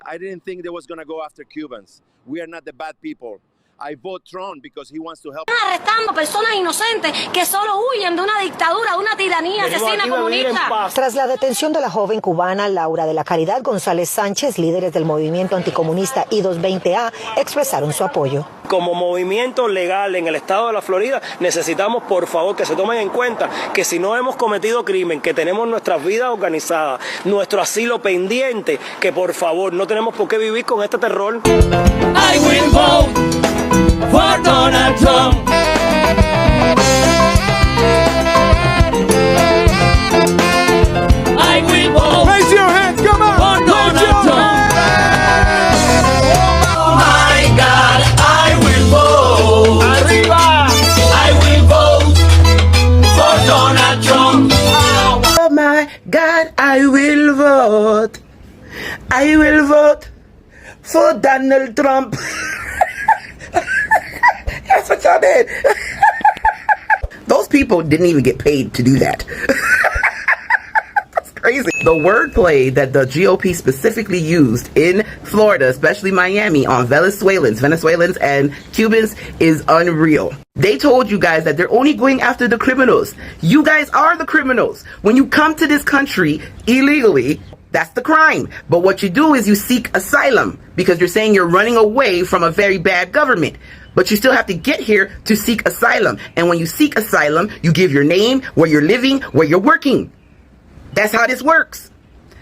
I didn't think they was going to go after Cubans. We are not the bad people. I vote Trump because he wants to help. Arrestando personas inocentes que solo huyen de una dictadura, de una tiranía asesina comunista. Tras la detención de la joven cubana Laura de la Caridad González Sánchez, líderes del movimiento anticomunista I-220A expresaron su apoyo. Como movimiento legal en el estado de la Florida, necesitamos por favor que se tomen en cuenta que si no hemos cometido crimen, que tenemos nuestras vidas organizadas, nuestro asilo pendiente, que por favor no tenemos por qué vivir con este terror. I will vote for Donald Trump. I will vote. Raise your hand, come on. For Donald Trump. Oh my God, I will vote. Arriba. I will vote for Donald Trump. Oh my God, I will vote. I will vote for Donald Trump. That's what y'all did. Those people didn't even get paid to do that. That's crazy. The wordplay that the GOP specifically used in Florida, especially Miami, on Venezuelans and Cubans is unreal. They told you guys that they're only going after the criminals. You guys are the criminals. When you come to this country illegally, that's the crime. But what you do is you seek asylum because you're saying you're running away from a very bad government. But you still have to get here to seek asylum. And when you seek asylum, you give your name, where you're living, where you're working. That's how this works.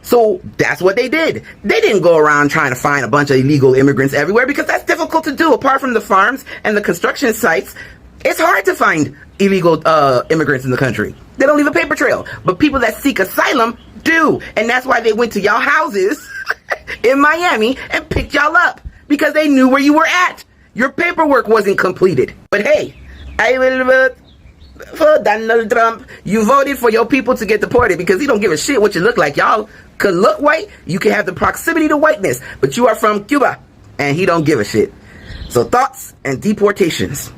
So that's what they did. They didn't go around trying to find a bunch of illegal immigrants everywhere because that's difficult to do. Apart from the farms and the construction sites, it's hard to find illegal immigrants in the country. They don't leave a paper trail. But people that seek asylum do. And that's why they went to y'all houses in Miami and picked y'all up. Because they knew where you were at. Your paperwork wasn't completed. But hey, I will vote for Donald Trump. You voted for your people to get deported because he don't give a shit what you look like. Y'all could look white. You can have the proximity to whiteness. But you are from Cuba. And he don't give a shit. So thoughts and deportations.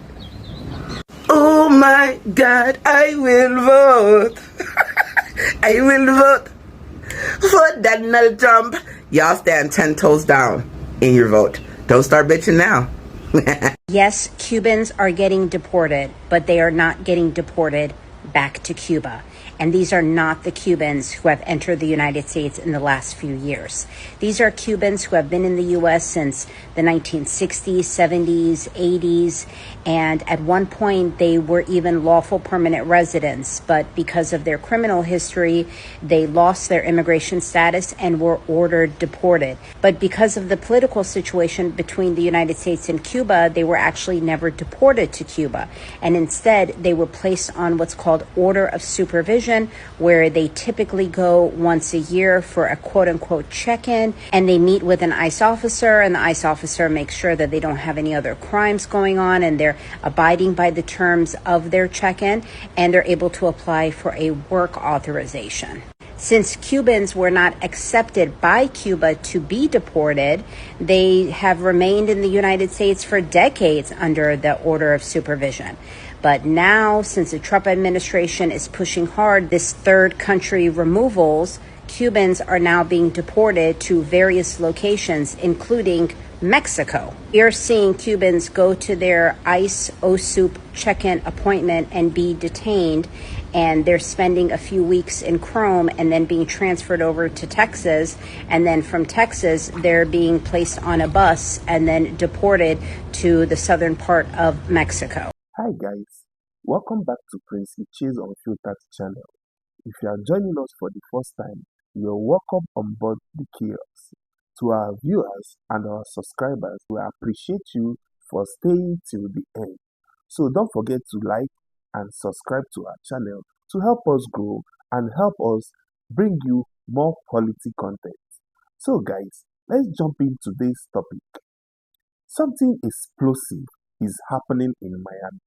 Oh my God, I will vote. I will vote for Donald Trump. Y'all stand 10 toes down in your vote. Don't start bitching now. Yes, Cubans are getting deported, but they are not getting deported back to Cuba. And these are not the Cubans who have entered the United States in the last few years. These are Cubans who have been in the U.S. since the 1960s, 70s, 80s, and at one point they were even lawful permanent residents. But because of their criminal history, they lost their immigration status and were ordered deported. But because of the political situation between the United States and Cuba, they were actually never deported to Cuba. And instead, they were placed on what's called order of supervision, where they typically go once a year for a quote-unquote check-in, and they meet with an ICE officer, and the ICE officer makes sure that they don't have any other crimes going on, and they're abiding by the terms of their check-in, and they're able to apply for a work authorization. Since Cubans were not accepted by Cuba to be deported, they have remained in the United States for decades under the order of supervision. But now, since the Trump administration is pushing hard this third country removals, Cubans are now being deported to various locations, including Mexico. You're seeing Cubans go to their ICE OSUP check-in appointment and be detained, and they're spending a few weeks in Chrome and then being transferred over to Texas. And then from Texas, they're being placed on a bus and then deported to the southern part of Mexico. Hi guys, welcome back to Prince Ichi's Unfiltered channel. If you are joining us for the first time, you are welcome on board the chaos. To our viewers and our subscribers, we appreciate you for staying till the end. So don't forget to like and subscribe to our channel to help us grow and help us bring you more quality content. So guys, let's jump into today's topic. Something explosive is happening in Miami.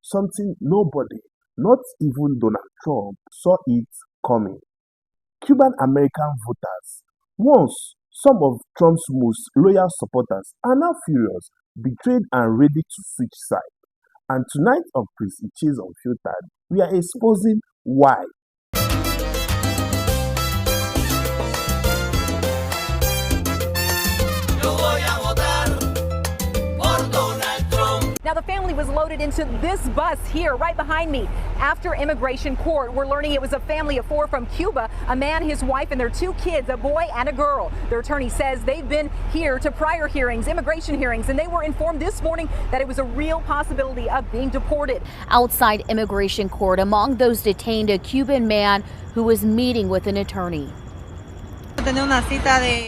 Something nobody, not even Donald Trump, saw it coming. Cuban American voters, once some of Trump's most loyal supporters, are now furious, betrayed and ready to switch sides. And tonight on Prince Ichi's Unfiltered, we are exposing why. was loaded into this bus here right behind me. After immigration court, we're learning it was a family of 4 from Cuba, a man, his wife, and their 2 kids, a boy and a girl. Their attorney says they've been here to prior hearings, immigration hearings, and they were informed this morning that it was a real possibility of being deported. Outside immigration court, among those detained, a Cuban man who was meeting with an attorney.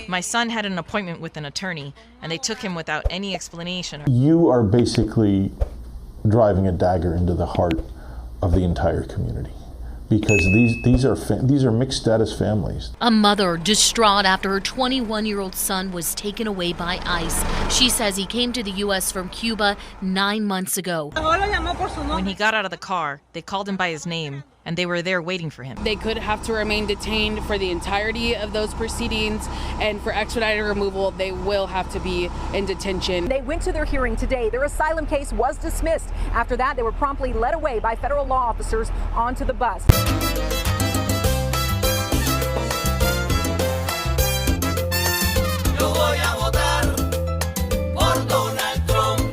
My son had an appointment with an attorney, and they took him without any explanation. You are basically driving a dagger into the heart of the entire community, because these are mixed status families. A mother distraught after her 21-year-old son was taken away by ICE. She says he came to the U.S. from Cuba 9 months ago. When he got out of the car, they called him by his name, and they were there waiting for him. They could have to remain detained for the entirety of those proceedings, and for expedited removal, they will have to be in detention. They went to their hearing today. Their asylum case was dismissed. After that, they were promptly led away by federal law officers onto the bus.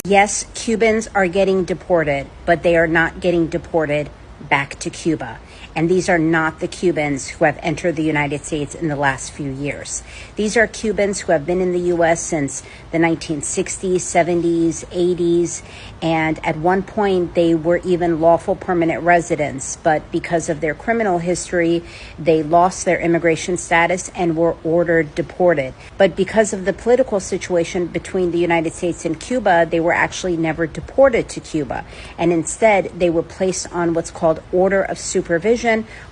Yes, Cubans are getting deported, but they are not getting deported back to Cuba. And these are not the Cubans who have entered the United States in the last few years. These are Cubans who have been in the U.S. since the 1960s, 70s, 80s, and at one point they were even lawful permanent residents. But because of their criminal history, they lost their immigration status and were ordered deported. But because of the political situation between the United States and Cuba, they were actually never deported to Cuba. And instead, they were placed on what's called order of supervision,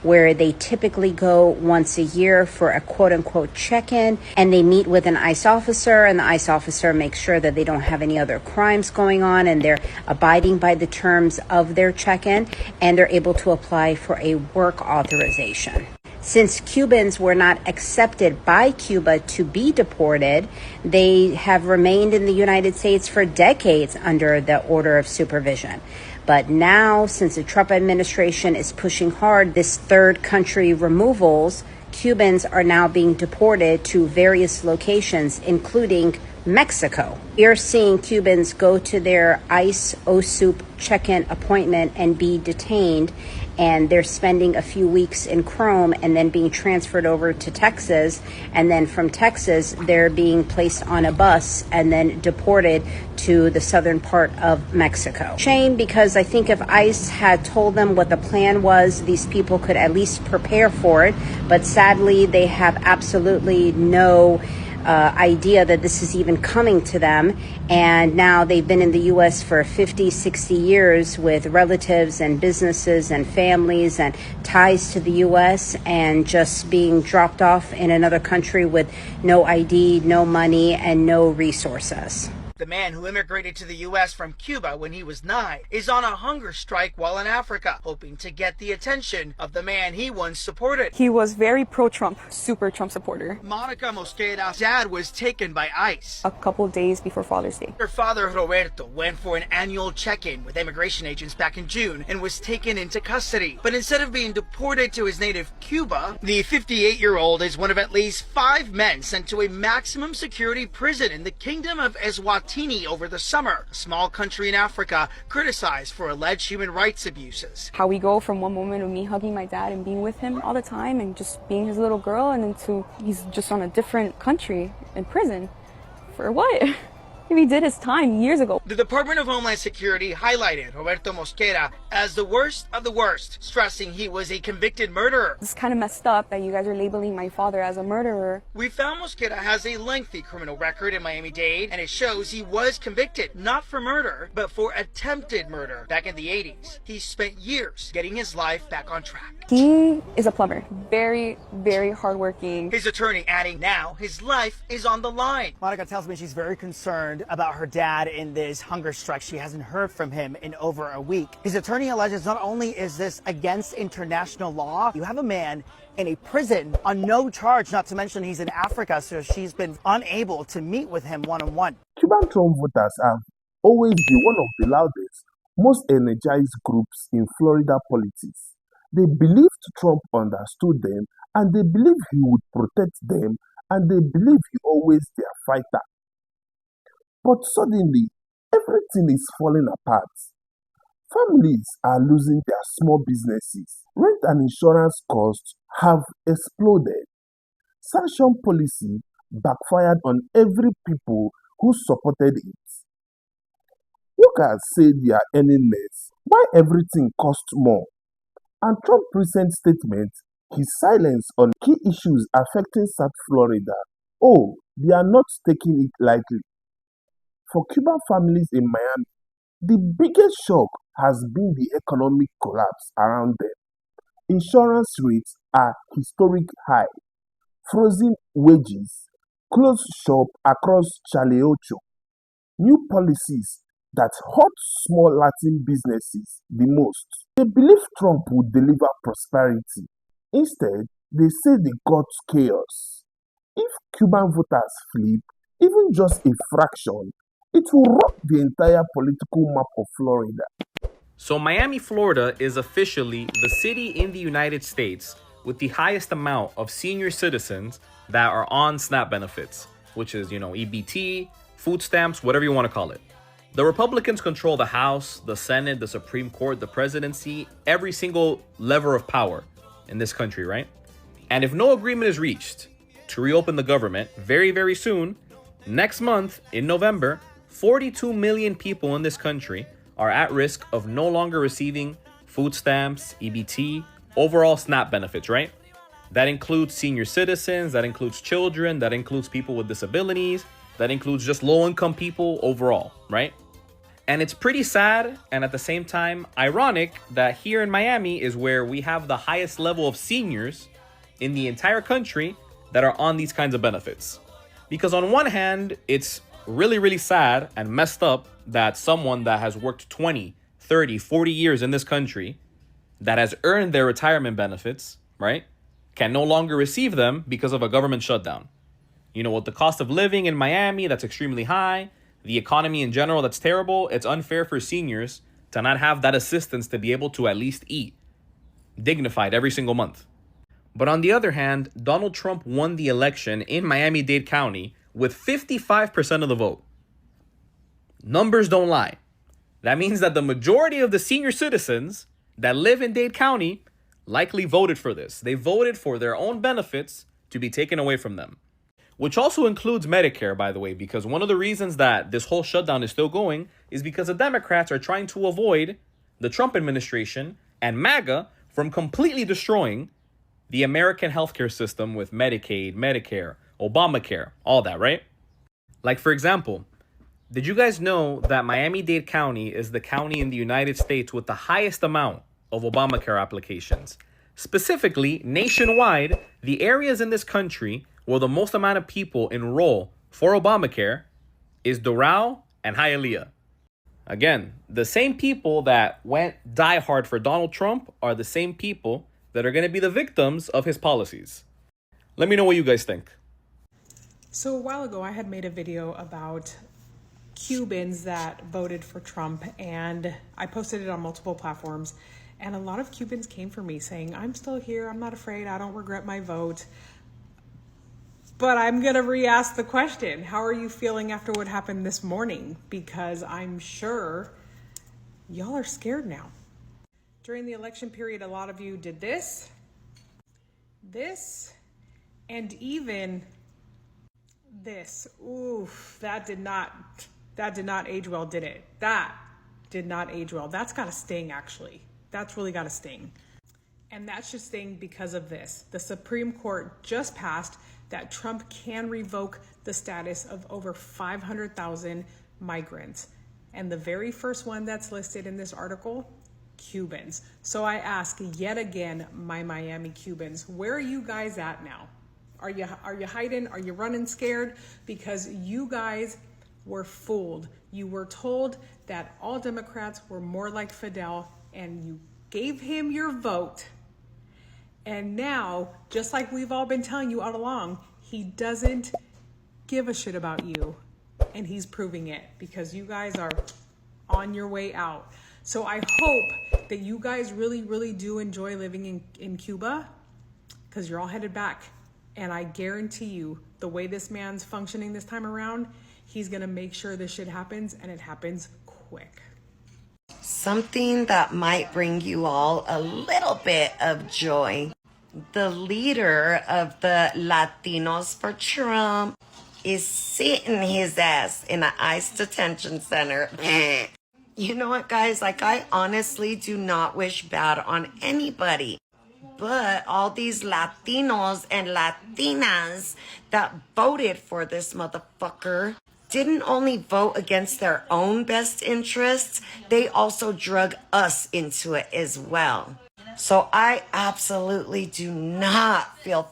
where they typically go once a year for a quote-unquote check-in, and they meet with an ICE officer, and the ICE officer makes sure that they don't have any other crimes going on, and they're abiding by the terms of their check-in, and they're able to apply for a work authorization. Since Cubans were not accepted by Cuba to be deported, they have remained in the United States for decades under the order of supervision. But now, since the Trump administration is pushing hard this third country removals, Cubans are now being deported to various locations, including Mexico. You're seeing Cubans go to their ICE OSUP check-in appointment and be detained, and they're spending a few weeks in Chrome and then being transferred over to Texas, and then from Texas they're being placed on a bus and then deported to the southern part of Mexico. Shame, because I think if ICE had told them what the plan was, these people could at least prepare for it, but sadly they have absolutely no idea that this is even coming to them. And now they've been in the U.S. for 50, 60 years with relatives and businesses and families and ties to the U.S. and just being dropped off in another country with no ID, no money, and no resources. The man who immigrated to the U.S. from Cuba when he was 9 is on a hunger strike while in Africa, hoping to get the attention of the man he once supported. He was very pro-Trump, super Trump supporter. Monica Mosquera's dad was taken by ICE a couple days before Father's Day. Her father, Roberto, went for an annual check-in with immigration agents back in June and was taken into custody. But instead of being deported to his native Cuba, the 58-year-old is one of at least 5 men sent to a maximum security prison in the Kingdom of Eswatini over the summer, a small country in Africa criticized for alleged human rights abuses. How we go from one moment of me hugging my dad and being with him all the time and just being his little girl, and then to he's just on a different country in prison. For what? He did his time years ago. The Department of Homeland Security highlighted Roberto Mosquera as the worst of the worst, stressing he was a convicted murderer. It's kind of messed up that you guys are labeling my father as a murderer. We found Mosquera has a lengthy criminal record in Miami-Dade, and it shows he was convicted, not for murder, but for attempted murder back in the 80s. He spent years getting his life back on track. He is a plumber. Very, very hardworking. His attorney adding now his life is on the line. Monica tells me she's very concerned about her dad in this hunger strike. She hasn't heard from him in over a week. His attorney alleges not only is this against international law, you have a man in a prison on no charge, not to mention he's in Africa, so she's been unable to meet with him one-on-one. Cuban Trump voters have always been one of the loudest, most energized groups in Florida politics. They believed Trump understood them, and they believe he would protect them, and they believe he always their fighter. But suddenly, everything is falling apart. Families are losing their small businesses. Rent and insurance costs have exploded. Sanction policy backfired on every people who supported it. Workers say they are earning less. Why everything costs more? And Trump's recent statement, his silence on key issues affecting South Florida. Oh, they are not taking it lightly. For Cuban families in Miami, the biggest shock has been the economic collapse around them. Insurance rates are historic high, frozen wages, closed shop across Charlie Ocho, new policies that hurt small Latin businesses the most. They believe Trump would deliver prosperity. Instead, they say they got chaos. If Cuban voters flip, even just a fraction, it will rock the entire political map of Florida. So Miami, Florida is officially the city in the United States with the highest amount of senior citizens that are on SNAP benefits, which is, EBT, food stamps, whatever you want to call it. The Republicans control the House, the Senate, the Supreme Court, the presidency, every single lever of power in this country, right? And if no agreement is reached to reopen the government very, very soon, next month in November, 42 million people in this country are at risk of no longer receiving food stamps, EBT, overall SNAP benefits, right? That includes senior citizens, that includes children, that includes people with disabilities, that includes just low-income people overall, right? And it's pretty sad and at the same time ironic that here in Miami is where we have the highest level of seniors in the entire country that are on these kinds of benefits. Because on one hand, it's really, really sad and messed up that someone that has worked 20, 30, 40 years in this country, that has earned their retirement benefits, right, can no longer receive them because of a government shutdown. With the cost of living in Miami, that's extremely high, the economy in general, that's terrible, it's unfair for seniors to not have that assistance to be able to at least eat dignified every single month. But on the other hand, Donald Trump won the election in Miami-Dade County with 55% of the vote. Numbers don't lie. That means that the majority of the senior citizens that live in Dade County likely voted for this. They voted for their own benefits to be taken away from them. Which also includes Medicare, by the way, because one of the reasons that this whole shutdown is still going is because the Democrats are trying to avoid the Trump administration and MAGA from completely destroying the American healthcare system with Medicaid, Medicare, Obamacare, all that, right? Like, for example, did you guys know that Miami-Dade County is the county in the United States with the highest amount of Obamacare applications? Specifically, nationwide, the areas in this country where the most amount of people enroll for Obamacare is Doral and Hialeah. Again, the same people that went diehard for Donald Trump are the same people that are going to be the victims of his policies. Let me know what you guys think. So a while ago, I had made a video about Cubans that voted for Trump, and I posted it on multiple platforms. And a lot of Cubans came for me saying, I'm still here, I'm not afraid, I don't regret my vote. But I'm going to re-ask the question, how are you feeling after what happened this morning? Because I'm sure y'all are scared now. During the election period, a lot of you did this, and even this. Oof, that did not age well, did it? That did not age well. That's got to sting, actually. That's really got to sting. And that should sting because of this. The Supreme Court just passed that Trump can revoke the status of over 500,000 migrants. And the very first one that's listed in this article, Cubans. So I ask yet again, my Miami Cubans, where are you guys at now? Are you hiding? Are you running scared? Because you guys were fooled. You were told that all Democrats were more like Fidel, and you gave him your vote. And now, just like we've all been telling you all along, he doesn't give a shit about you. And he's proving it because you guys are on your way out. So I hope that you guys really, really do enjoy living in Cuba, because you're all headed back. And I guarantee you, the way this man's functioning this time around, he's going to make sure this shit happens, and it happens quick. Something that might bring you all a little bit of joy. The leader of the Latinos for Trump is sitting his ass in an ICE detention center. You know what, guys? Like, I honestly do not wish bad on anybody. But all these Latinos and Latinas that voted for this motherfucker didn't only vote against their own best interests, they also drug us into it as well. So I absolutely do not feel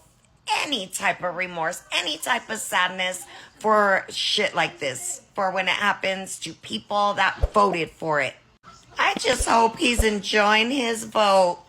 any type of remorse, any type of sadness for shit like this, for when it happens to people that voted for it. I just hope he's enjoying his vote.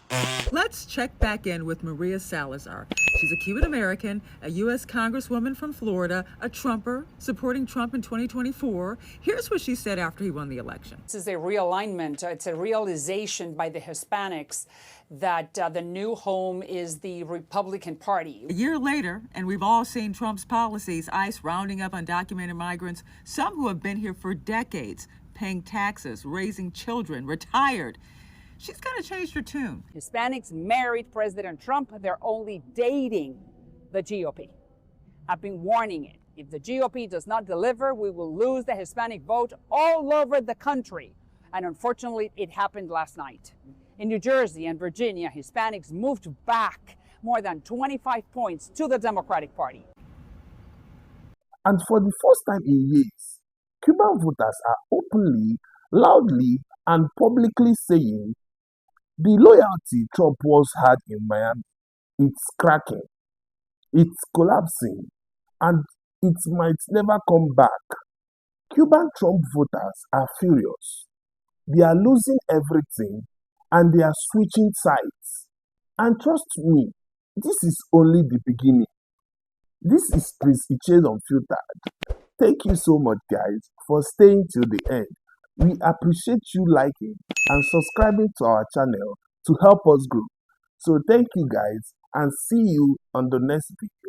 Let's check back in with Maria Salazar. She's a Cuban American, a U.S. Congresswoman from Florida, a Trumper, supporting Trump in 2024. Here's what she said after he won the election. This is a realignment. It's a realization by the Hispanics that the new home is the Republican Party. A year later, and we've all seen Trump's policies, ICE rounding up undocumented migrants, some who have been here for decades, paying taxes, raising children, retired. She's kind of changed her tune. Hispanics married President Trump. They're only dating the GOP. I've been warning it. If the GOP does not deliver, we will lose the Hispanic vote all over the country. And unfortunately, it happened last night. In New Jersey and Virginia, Hispanics moved back more than 25 points to the Democratic Party. And for the first time in years, Cuban voters are openly, loudly, and publicly saying the loyalty Trump once had in Miami, it's cracking, it's collapsing, and it might never come back. Cuban Trump voters are furious. They are losing everything, and they are switching sides. And trust me, this is only the beginning. This is Prince Ichezz Unfiltered. Thank you so much, guys, for staying till the end. We appreciate you liking and subscribing to our channel to help us grow. So thank you, guys, and see you on the next video.